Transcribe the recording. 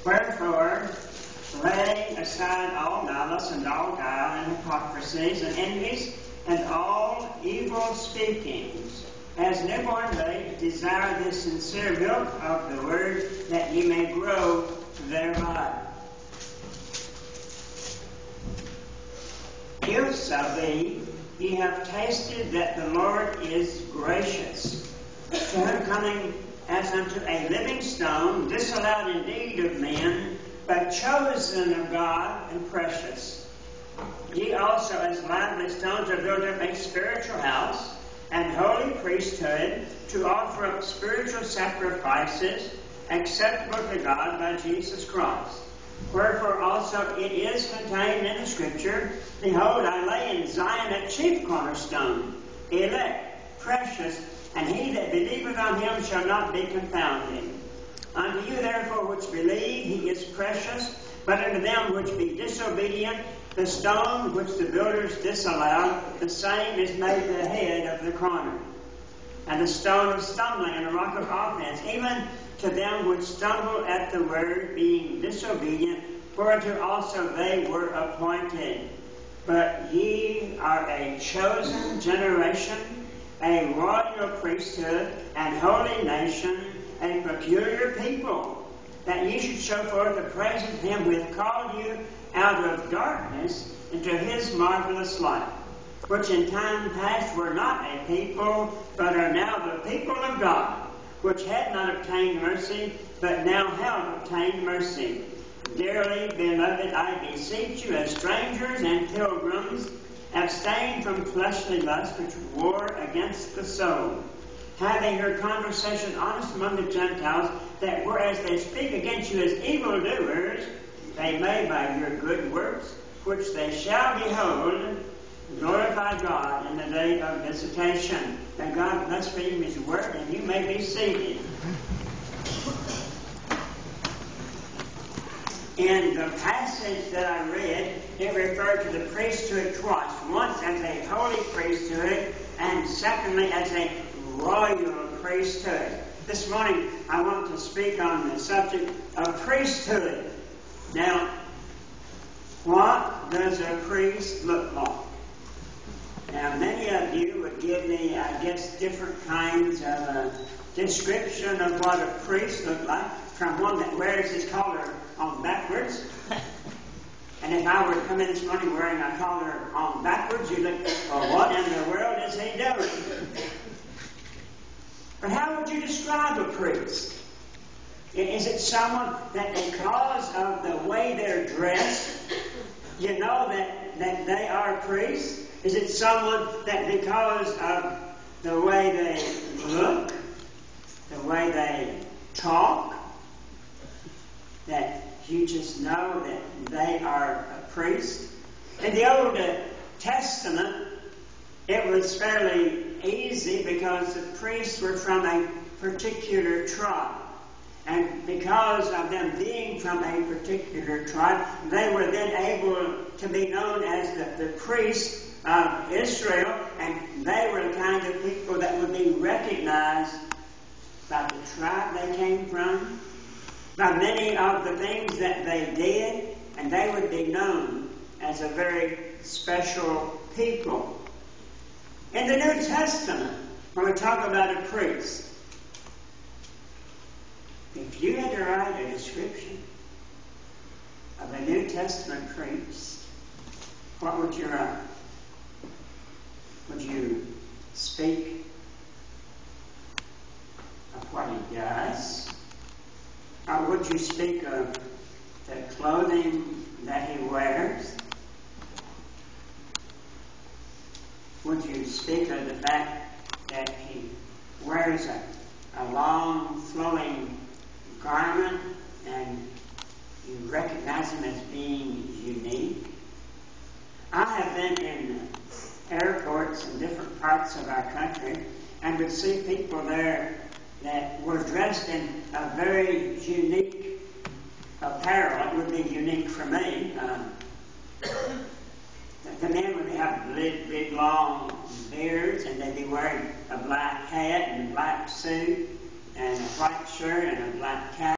Wherefore, laying aside all malice and all guile and hypocrisies and envies and all evil speakings, as newborn babes desire the sincere milk of the word, that ye may grow thereby. If so be ye have tasted that the Lord is gracious, to whom coming as unto a living stone, disallowed indeed of men, but chosen of God and precious. Ye also as lively stones are built up a spiritual house and holy priesthood, to offer up spiritual sacrifices acceptable to God by Jesus Christ. Wherefore also it is contained in the Scripture, Behold, I lay in Zion a chief cornerstone, elect, precious, and he that believeth on him shall not be confounded. Unto you therefore which believe, he is precious, but unto them which be disobedient, the stone which the builders disallowed, the same is made the head of the corner, and the stone of stumbling and the rock of offense, even to them which stumble at the word, being disobedient, whereunto also they were appointed. But ye are a chosen generation, a royal priesthood, and holy nation, a peculiar people, that ye should show forth the praise of him who hath called you out of darkness into his marvelous light, which in time past were not a people, but are now the people of God, which had not obtained mercy, but now have obtained mercy. Dearly beloved, I beseech you, as strangers and pilgrims, abstain from fleshly lusts which war against the soul, having your conversation honest among the Gentiles, that whereas they speak against you as evildoers, they may by your good works, which they shall behold, glorify God in the day of visitation. May God bless reading His Word, and you may be seated. In the passage that I read, it referred to the priesthood twice. Once as a holy priesthood, and secondly as a royal priesthood. This morning I want to speak on the subject of priesthood. Now, what does a priest look like? Now, many of you would give me, I guess, different kinds of a description of what a priest looked like, from one that wears his collar on backwards. And if I were to come in this morning wearing a collar on backwards, you'd look, well, what in the world is he doing? But how would you describe a priest? Is it someone that because of the way they're dressed, you know that they are priests? Is it someone that because of the way they look, the way they talk, that you just know that they are a priest? In the Old Testament, it was fairly easy because the priests were from a particular tribe. And because of them being from a particular tribe, they were then able to be known as the priests of Israel, and they were the kind of people that would be recognized by the tribe they came from, by many of the things that they did, and they would be known as a very special people. In the New Testament, when we talk about a priest, if you had to write a description of a New Testament priest, what would you write? Would you speak of what he does? Or would you speak of the clothing that he wears? Would you speak of the fact that he wears a long flowing garment and you recognize him as being unique? I have been in airports in different parts of our country and would see people there that were dressed in a very unique apparel. It would be unique for me. The men would have big long beards, and they'd be wearing a black hat and a black suit and a white shirt and a black cap.